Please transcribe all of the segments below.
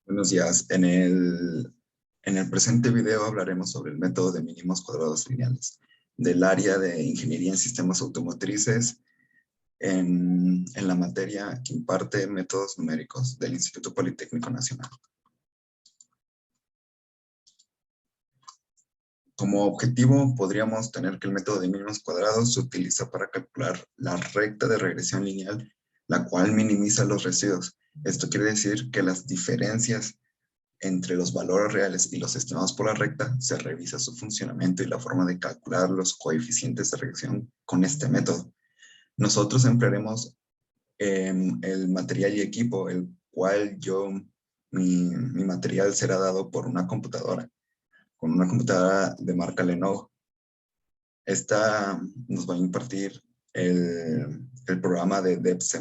Buenos días. En el presente video hablaremos sobre el método de mínimos cuadrados lineales del área de Ingeniería en Sistemas Automotrices en la materia que imparte métodos numéricos del Instituto Politécnico Nacional. Como objetivo, podríamos tener que el método de mínimos cuadrados se utiliza para calcular la recta de regresión lineal, la cual minimiza los residuos. Esto quiere decir que las diferencias entre los valores reales y los estimados por la recta, se revisa su funcionamiento y la forma de calcular los coeficientes de regresión con este método. Nosotros emplearemos el material y equipo, el cual mi material será dado por una computadora, con una computadora de marca Lenovo. Esta nos va a impartir el programa de DevC++,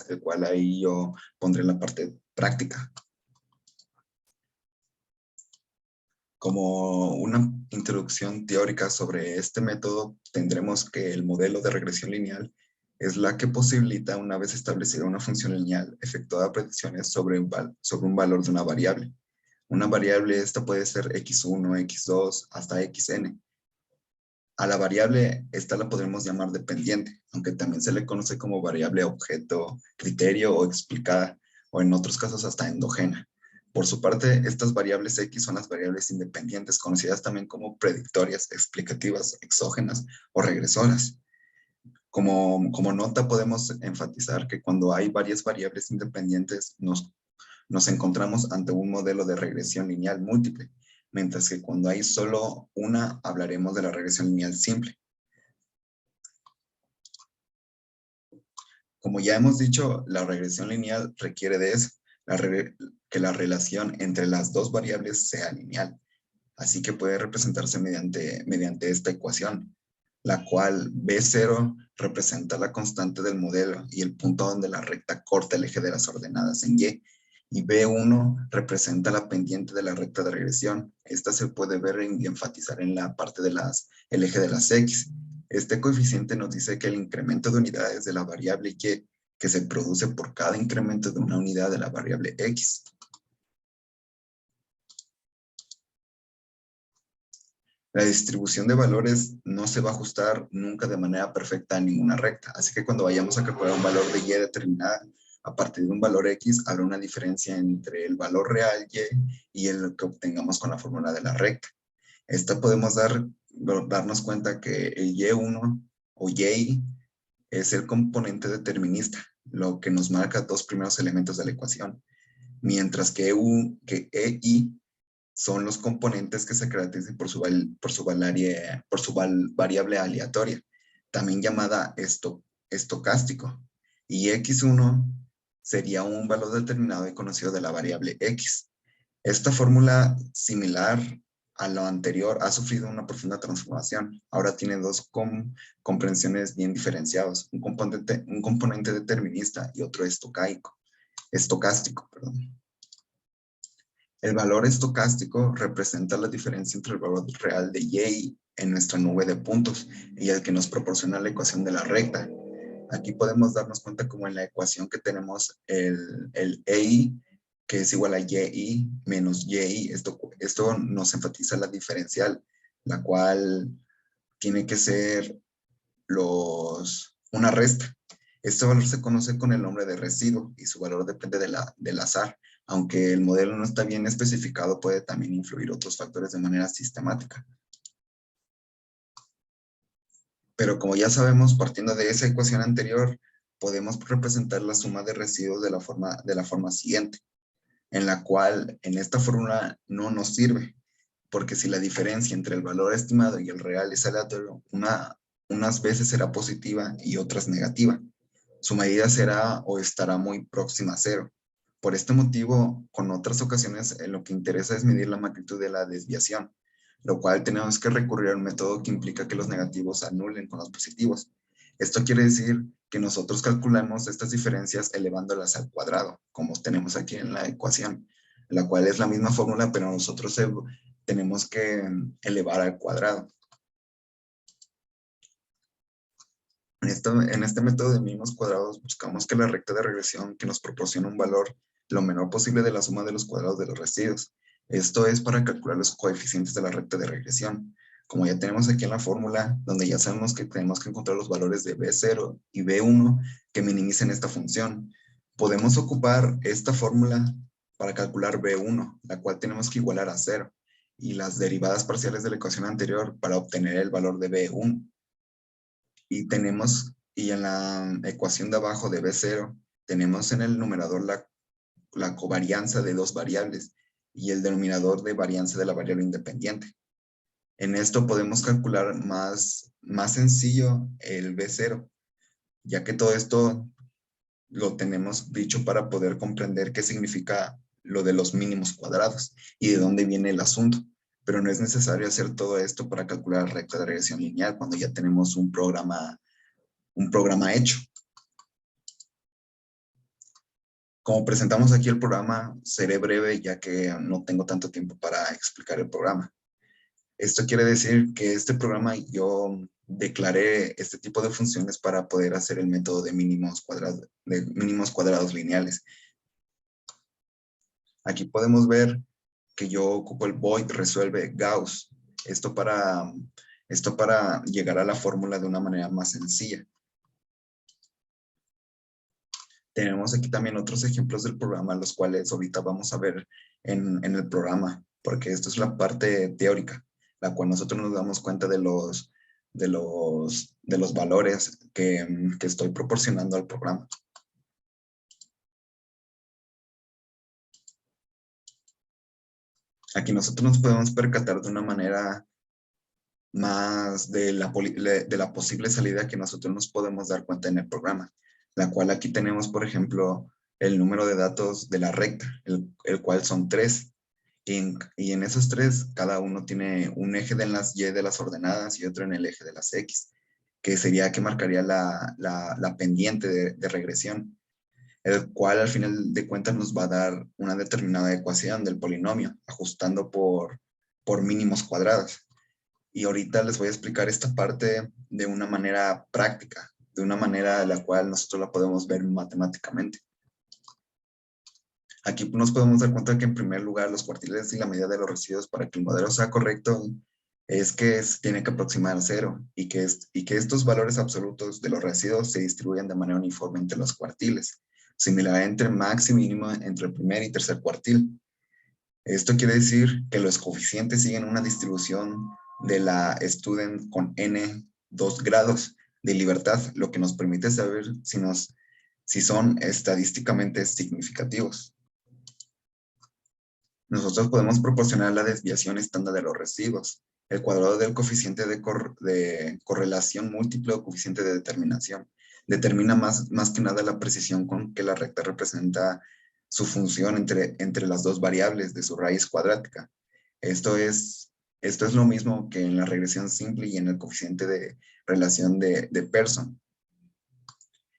el cual ahí yo pondré en la parte práctica. Como una introducción teórica sobre este método, tendremos que el modelo de regresión lineal es la que posibilita, una vez establecida una función lineal, efectuar predicciones sobre un valor de una variable. Una variable esta puede ser x1, x2, hasta xn. A la variable esta la podremos llamar dependiente, aunque también se le conoce como variable objeto, criterio o explicada, o en otros casos hasta endógena. Por su parte, estas variables X son las variables independientes, conocidas también como predictorias, explicativas, exógenas o regresoras. Como nota, podemos enfatizar que cuando hay varias variables independientes, nos encontramos ante un modelo de regresión lineal múltiple, mientras que cuando hay solo una, hablaremos de la regresión lineal simple. Como ya hemos dicho, la regresión lineal requiere de eso, que la relación entre las dos variables sea lineal. Así que puede representarse mediante esta ecuación, la cual B0 representa la constante del modelo y el punto donde la recta corta el eje de las ordenadas en Y B1 representa la pendiente de la recta de regresión. Esta se puede ver y enfatizar en la parte del eje de las X. Este coeficiente nos dice que el incremento de unidades de la variable Y que se produce por cada incremento de una unidad de la variable X. La distribución de valores no se va a ajustar nunca de manera perfecta a ninguna recta. Así que cuando vayamos a calcular un valor de Y determinada, a partir de un valor X, habrá una diferencia entre el valor real Y y el que obtengamos con la fórmula de la recta. Esta podemos darnos cuenta que el Y1 o Y es el componente determinista, lo que nos marca dos primeros elementos de la ecuación, mientras que EI son los componentes que se caracterizan por su variable aleatoria, también llamada estocástico. Y X1 sería un valor determinado y conocido de la variable X. Esta fórmula, similar a lo anterior, ha sufrido una profunda transformación. Ahora tiene dos comprensiones bien diferenciadas, un componente determinista y otro estocástico. El valor estocástico representa la diferencia entre el valor real de Y en nuestra nube de puntos y el que nos proporciona la ecuación de la recta. Aquí podemos darnos cuenta como en la ecuación que tenemos el EI, que es igual a YI menos YI. Esto nos enfatiza la diferencial, la cual tiene que ser una resta. Este valor se conoce con el nombre de residuo y su valor depende del azar. Aunque el modelo no está bien especificado, puede también influir otros factores de manera sistemática. Pero como ya sabemos, partiendo de esa ecuación anterior, podemos representar la suma de residuos de la forma siguiente, en la cual en esta fórmula no nos sirve, porque si la diferencia entre el valor estimado y el real es aleatorio, unas veces será positiva y otras negativa. Su medida será o estará muy próxima a cero. Por este motivo, con otras ocasiones, lo que interesa es medir la magnitud de la desviación, lo cual tenemos que recurrir a un método que implica que los negativos se anulen con los positivos. Esto quiere decir que nosotros calculamos estas diferencias elevándolas al cuadrado, como tenemos aquí en la ecuación, la cual es la misma fórmula, pero nosotros tenemos que elevar al cuadrado. En este método de mínimos cuadrados buscamos que la recta de regresión que nos proporciona un valor lo menor posible de la suma de los cuadrados de los residuos. Esto es para calcular los coeficientes de la recta de regresión. Como ya tenemos aquí en la fórmula, donde ya sabemos que tenemos que encontrar los valores de B0 y B1 que minimicen esta función, podemos ocupar esta fórmula para calcular B1, la cual tenemos que igualar a 0, y las derivadas parciales de la ecuación anterior para obtener el valor de B1. Y en la ecuación de abajo de B0, tenemos en el numerador la covarianza de dos variables y el denominador de varianza de la variable independiente. En esto podemos calcular más sencillo el B0, ya que todo esto lo tenemos dicho para poder comprender qué significa lo de los mínimos cuadrados y de dónde viene el asunto. Pero no es necesario hacer todo esto para calcular la recta de regresión lineal cuando ya tenemos un programa hecho. Como presentamos aquí el programa, seré breve ya que no tengo tanto tiempo para explicar el programa. Esto quiere decir que este programa yo declaré este tipo de funciones para poder hacer el método de mínimos cuadrados lineales. Aquí podemos ver que yo ocupo el void resuelve Gauss. Esto para llegar a la fórmula de una manera más sencilla. Tenemos aquí también otros ejemplos del programa, los cuales ahorita vamos a ver en el programa, porque esto es la parte teórica, la cual nosotros nos damos cuenta de los valores que estoy proporcionando al programa. Aquí nosotros nos podemos percatar de una manera más de la posible salida que nosotros nos podemos dar cuenta en el programa, la cual aquí tenemos, por ejemplo, el número de datos de la recta, el cual son 3. Y en esos 3, cada uno tiene un eje de las Y de las ordenadas y otro en el eje de las X, que sería que marcaría la pendiente de regresión, el cual al final de cuentas nos va a dar una determinada ecuación del polinomio, ajustando por mínimos cuadrados. Y ahorita les voy a explicar esta parte de una manera práctica, de una manera de la cual nosotros la podemos ver matemáticamente. Aquí nos podemos dar cuenta que en primer lugar los cuartiles y la medida de los residuos para que el modelo sea correcto es que tiene que aproximar a 0 y que estos valores absolutos de los residuos se distribuyan de manera uniforme entre los cuartiles, similar entre max y mínimo entre el primer y tercer cuartil. Esto quiere decir que los coeficientes siguen una distribución de la student con n2 grados de libertad, lo que nos permite saber si son estadísticamente significativos. Nosotros podemos proporcionar la desviación estándar de los residuos, el cuadrado del coeficiente de correlación múltiple o coeficiente de determinación. Determina más que nada la precisión con que la recta representa su función entre las dos variables de su raíz cuadrática. Esto es lo mismo que en la regresión simple y en el coeficiente de relación de Pearson.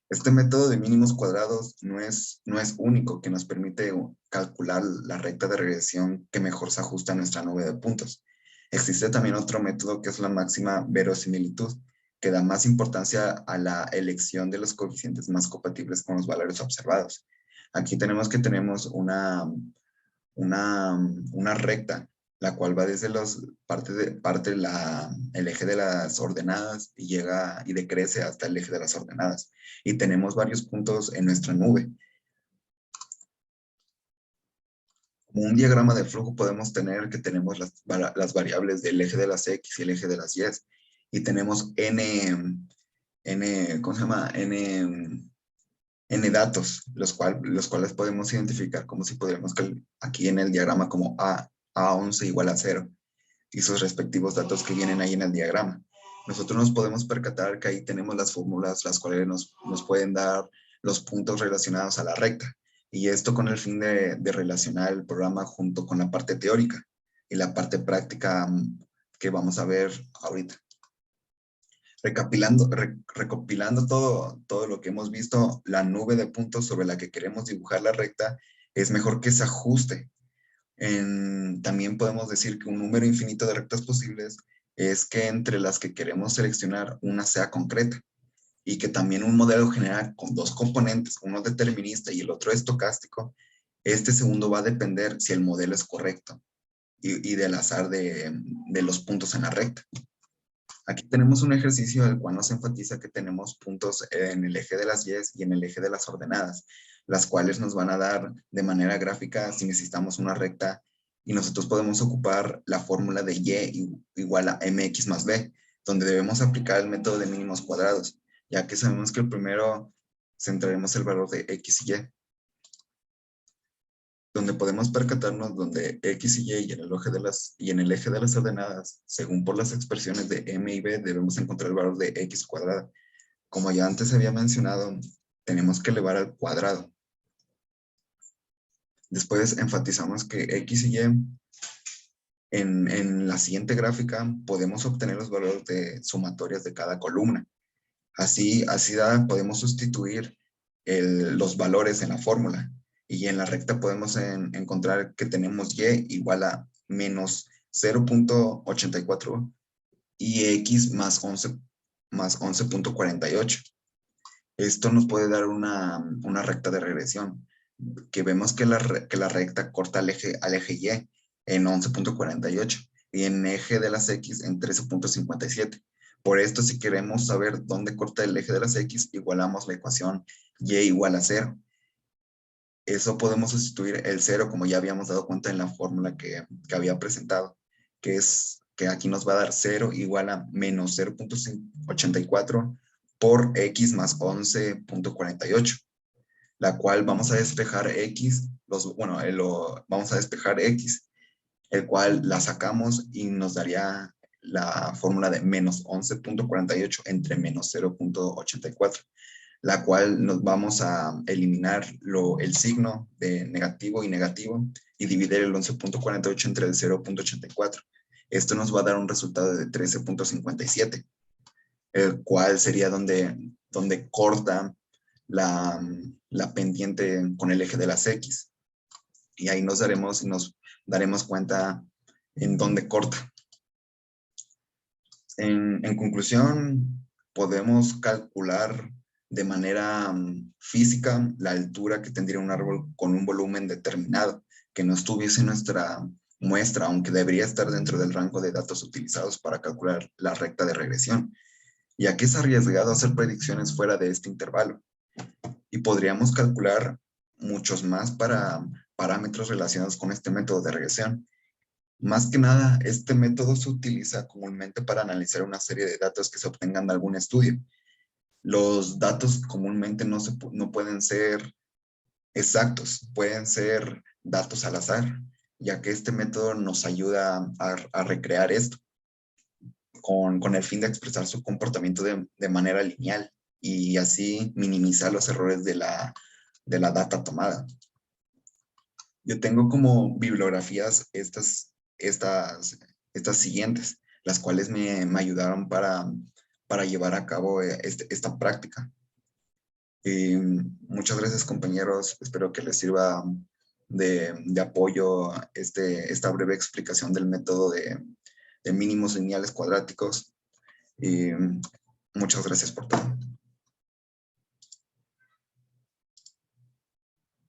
Este método de mínimos cuadrados no es único, que nos permite calcular la recta de regresión que mejor se ajusta a nuestra nube de puntos. Existe también otro método que es la máxima verosimilitud, que da más importancia a la elección de los coeficientes más compatibles con los valores observados. Aquí tenemos una recta, la cual va desde el eje de las ordenadas y llega y decrece hasta el eje de las ordenadas. Y tenemos varios puntos en nuestra nube. Como un diagrama de flujo podemos tener que tenemos las variables del eje de las X y el eje de las Y. Y tenemos ¿cómo se llama? N datos, los cuales podemos identificar como si podríamos aquí en el diagrama como A11 igual a 0 y sus respectivos datos que vienen ahí en el diagrama. Nosotros nos podemos percatar que ahí tenemos las fórmulas las cuales nos pueden dar los puntos relacionados a la recta, y esto con el fin de relacionar el programa junto con la parte teórica y la parte práctica que vamos a ver ahorita. Recopilando todo lo que hemos visto, la nube de puntos sobre la que queremos dibujar la recta es mejor que se ajuste. También podemos decir que un número infinito de rectas posibles es que entre las que queremos seleccionar una sea concreta, y que también un modelo general con dos componentes, uno determinista y el otro estocástico, Este segundo va a depender si el modelo es correcto y del azar de los puntos en la recta. Aquí tenemos un ejercicio del cual nos enfatiza que tenemos puntos en el eje de las Y's y en el eje de las ordenadas, las cuales nos van a dar de manera gráfica si necesitamos una recta, y nosotros podemos ocupar la fórmula de Y igual a mx más b, donde debemos aplicar el método de mínimos cuadrados, ya que sabemos que el primero centraremos el valor de x y y, donde podemos percatarnos donde x y y en el eje de las ordenadas, según por las expresiones de m y b, debemos encontrar el valor de x cuadrada. Como ya antes había mencionado, tenemos que elevar al cuadrado. Después enfatizamos que x y y en la siguiente gráfica podemos obtener los valores de sumatorias de cada columna. Así podemos sustituir los valores en la fórmula. Y en la recta podemos encontrar que tenemos y igual a menos 0.84 y x más 11.48. Esto nos puede dar una recta de regresión, que vemos que la recta corta al eje Y en 11.48 y en eje de las X en 13.57. Por esto, si queremos saber dónde corta el eje de las X, igualamos la ecuación Y igual a 0. Eso podemos sustituir el 0, como ya habíamos dado cuenta en la fórmula que había presentado, que aquí nos va a dar 0 igual a menos 0.84 por x más 11.48, la cual vamos a despejar x, vamos a despejar x, el cual la sacamos y nos daría la fórmula de menos 11.48 entre menos 0.84, la cual nos vamos a eliminar el signo de negativo y negativo y dividir el 11.48 entre el 0.84. Esto nos va a dar un resultado de 13.57, el cual sería donde corta la pendiente con el eje de las X. Y ahí nos daremos cuenta en dónde corta. En conclusión, podemos calcular de manera física la altura que tendría un árbol con un volumen determinado, que no estuviese en nuestra muestra, aunque debería estar dentro del rango de datos utilizados para calcular la recta de regresión, ya que es arriesgado hacer predicciones fuera de este intervalo. Y podríamos calcular muchos más parámetros relacionados con este método de regresión. Más que nada, este método se utiliza comúnmente para analizar una serie de datos que se obtengan de algún estudio. Los datos comúnmente no pueden ser exactos, pueden ser datos al azar, ya que este método nos ayuda a recrear esto con el fin de expresar su comportamiento de manera lineal y así minimizar los errores de la data tomada. Yo tengo como bibliografías estas siguientes, las cuales me ayudaron para llevar a cabo esta práctica. Muchas gracias, compañeros. Espero que les sirva de apoyo esta breve explicación del método de mínimos lineales cuadráticos. Muchas gracias por todo.